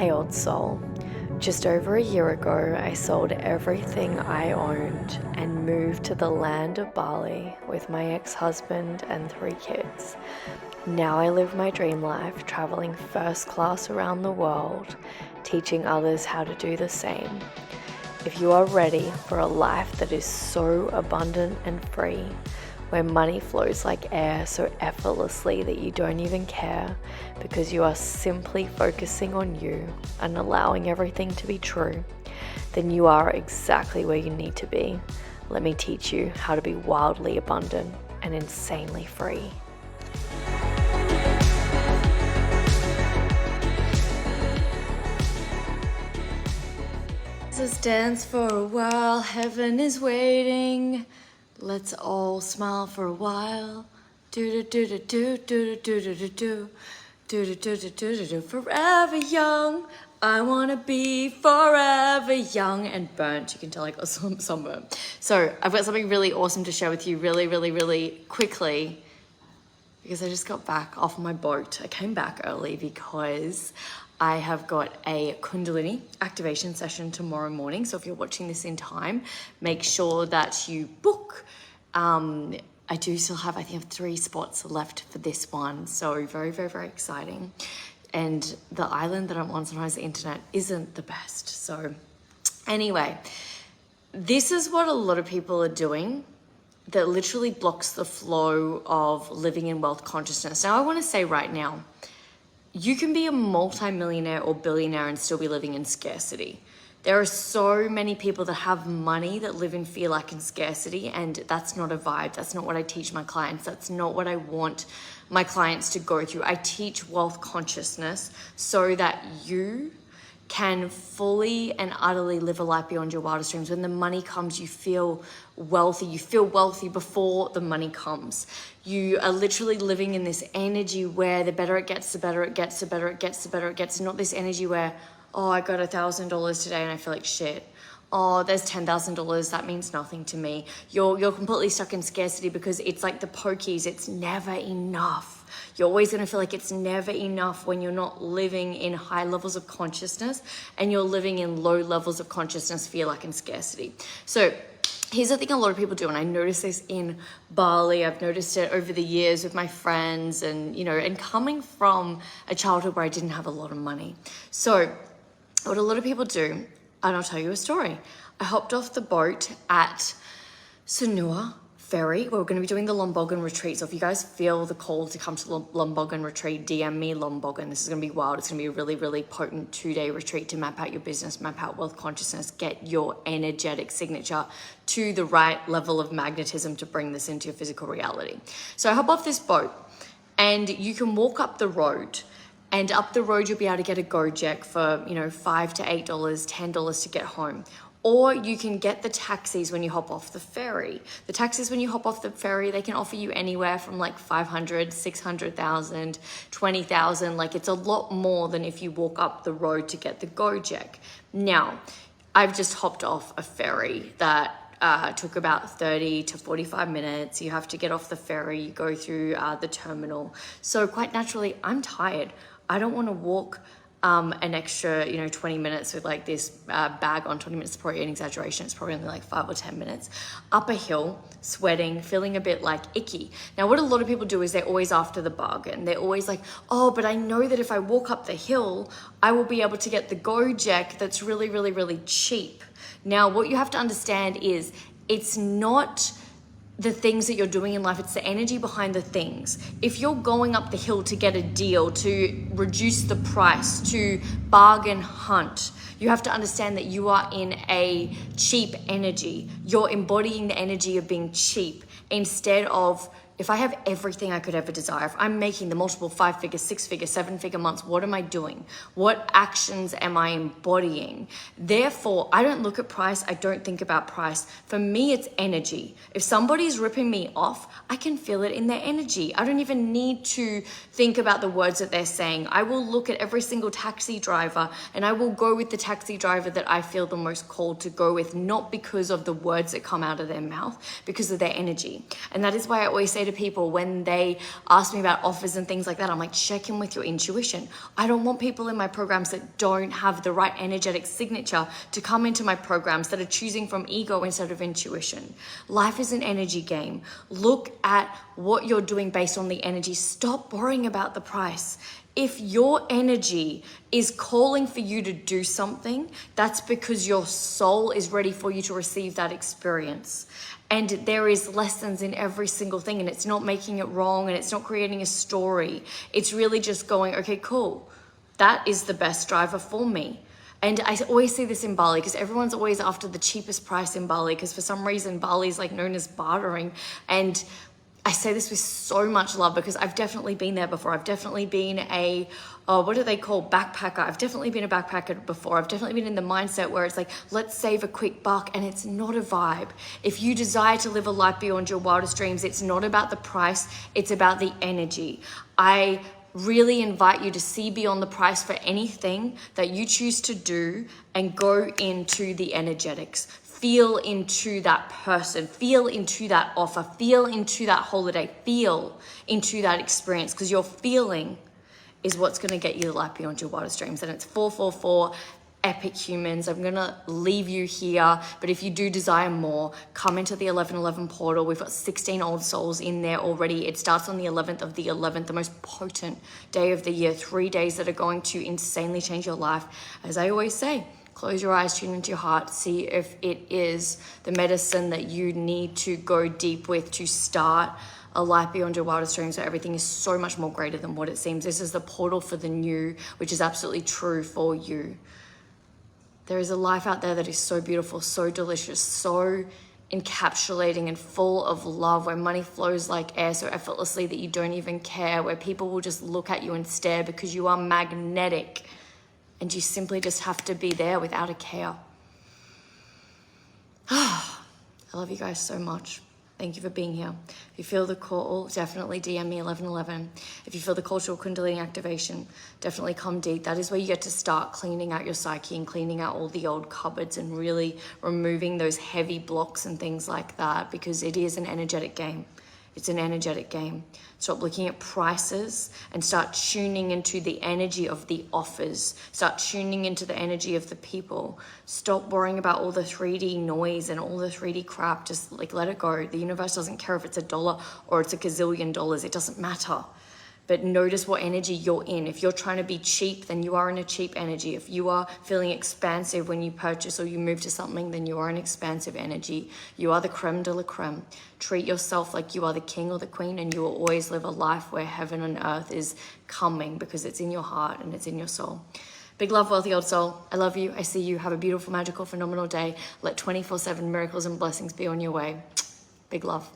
Hey old soul, just over a year ago I sold everything I owned and moved to the land of Bali with my ex-husband and 3 kids. Now I live my dream life, traveling first class around the world, teaching others how to do the same. If you are ready for a life that is so abundant and free, where money flows like air so effortlessly that you don't even care because you are simply focusing on you and allowing everything to be true, then you are exactly where you need to be. Let me teach you how to be wildly abundant and insanely free. Let's dance for a while, heaven is waiting. Let's all smile for a while. Do do do do do do do do do do do do do do do. Forever young. I wanna be forever young and burnt. You can tell I got some sunburn. So I've got something really awesome to share with you really quickly, because I just got back off my boat. I came back early because I have got a Kundalini activation session tomorrow morning. So if you're watching this in time, make sure that you book. I do still have, I think I have 3 spots left for this one. So very exciting. And the island that I'm on, sometimes the internet isn't the best. So anyway, this is what a lot of people are doing that literally blocks the flow of living in wealth consciousness. Now I want to say right now, you can be a multi-millionaire or billionaire and still be living in scarcity. There are so many people that have money that live in fear, lack, and scarcity, and that's not a vibe. That's not what I teach my clients. That's not what I want my clients to go through. I teach wealth consciousness so that you can fully and utterly live a life beyond your wildest dreams. When the money comes, you feel wealthy. You feel wealthy before the money comes. You are literally living in this energy where the better it gets, the better it gets, the better it gets, the better it gets. Not this energy where, oh, I got $1,000 today and I feel like shit. Oh, there's $10,000, that means nothing to me. You're completely stuck in scarcity because it's like the pokies, it's never enough. You're always gonna feel like it's never enough when you're not living in high levels of consciousness and you're living in low levels of consciousness, fear, lack, and scarcity. So here's the thing a lot of people do, and I noticed this in Bali, I've noticed it over the years with my friends and, and coming from a childhood where I didn't have a lot of money. So what a lot of people do, and I'll tell you a story. I hopped off the boat at Sanua Ferry, where we're going to be doing the Lomboggan retreat. So if you guys feel the call to come to the Lomboggan retreat, DM me Lomboggan. This is going to be wild. It's going to be a really potent 2-day retreat to map out your business, map out wealth consciousness, get your energetic signature to the right level of magnetism to bring this into your physical reality. So I hop off this boat and you can walk up the road. And up the road, you'll be able to get a Gojek for, $5 to $8, $10 to get home. Or you can get the taxis when you hop off the ferry. The taxis when you hop off the ferry, they can offer you anywhere from like 500, 600,000, 20,000. Like it's a lot more than if you walk up the road to get the Gojek. Now, I've just hopped off a ferry that took about 30 to 45 minutes. You have to get off the ferry, you go through the terminal. So quite naturally, I'm tired. I don't want to walk an extra, 20 minutes with like this bag on. 20 minutes is probably an exaggeration. It's probably only like 5 or 10 minutes. Up a hill, sweating, feeling a bit like icky. Now, what a lot of people do is they're always after the bargain. They're always like, oh, but I know that if I walk up the hill, I will be able to get the Gojek that's really cheap. Now, what you have to understand is it's not the things that you're doing in life, it's the energy behind the things. If you're going up the hill to get a deal, to reduce the price, to bargain hunt, you have to understand that you are in a cheap energy. You're embodying the energy of being cheap instead of, if I have everything I could ever desire, if I'm making the multiple 5-figure, 6-figure, 7-figure months, what am I doing? What actions am I embodying? Therefore, I don't look at price. I don't think about price. For me, it's energy. If somebody's ripping me off, I can feel it in their energy. I don't even need to think about the words that they're saying. I will look at every single taxi driver and I will go with the taxi driver that I feel the most called to go with, not because of the words that come out of their mouth, because of their energy. And that is why I always say to to people when they ask me about offers and things like that, I'm like, check in with your intuition. I don't want people in my programs that don't have the right energetic signature to come into my programs, that are choosing from ego instead of intuition. Life is an energy game. Look at what you're doing based on the energy. Stop worrying about the price. If your energy is calling for you to do something, that's because your soul is ready for you to receive that experience. And there is lessons in every single thing, and it's not making it wrong, and it's not creating a story. It's really just going, okay, cool. That is the best driver for me. And I always see this in Bali, because everyone's always after the cheapest price in Bali, because for some reason Bali is like known as bartering. And I say this with so much love, because I've definitely been there before. I've definitely been a, what do they call, backpacker. I've definitely been a backpacker before. I've definitely been in the mindset where it's like, let's save a quick buck, and it's not a vibe. If you desire to live a life beyond your wildest dreams, it's not about the price, it's about the energy. I really invite you to see beyond the price for anything that you choose to do and go into the energetics. Feel into that person, feel into that offer, feel into that holiday, feel into that experience, because your feeling is what's going to get you the life beyond your wildest dreams. And it's 444 epic humans. I'm going to leave you here, but if you do desire more, come into the 1111 portal. We've got 16 old souls in there already. It starts on the 11th of the 11th, the most potent day of the year, 3 days that are going to insanely change your life. As I always say, close your eyes, tune into your heart, see if it is the medicine that you need to go deep with to start a life beyond your wildest dreams, where everything is so much more greater than what it seems. This is the portal for the new, which is absolutely true for you. There is a life out there that is so beautiful, so delicious, so encapsulating and full of love, where money flows like air so effortlessly that you don't even care, where people will just look at you and stare because you are magnetic. And you simply just have to be there without a care. I love you guys so much. Thank you for being here. If you feel the call, definitely DM me 1111. If you feel the call to a Kundalini activation, definitely come deep. That is where you get to start cleaning out your psyche and cleaning out all the old cupboards and really removing those heavy blocks and things like that, because it is an energetic game. It's an energetic game. Stop looking at prices and start tuning into the energy of the offers. Start tuning into the energy of the people. Stop worrying about all the 3D noise and all the 3D crap. Just like let it go. The universe doesn't care if it's $1 or it's a gazillion dollars. It doesn't matter. But notice what energy you're in. If you're trying to be cheap, then you are in a cheap energy. If you are feeling expansive when you purchase or you move to something, then you are an expansive energy. You are the creme de la creme. Treat yourself like you are the king or the queen, and you will always live a life where heaven and earth is coming, because it's in your heart and it's in your soul. Big love, wealthy old soul. I love you. I see you. Have a beautiful, magical, phenomenal day. Let 24/7 miracles and blessings be on your way. Big love.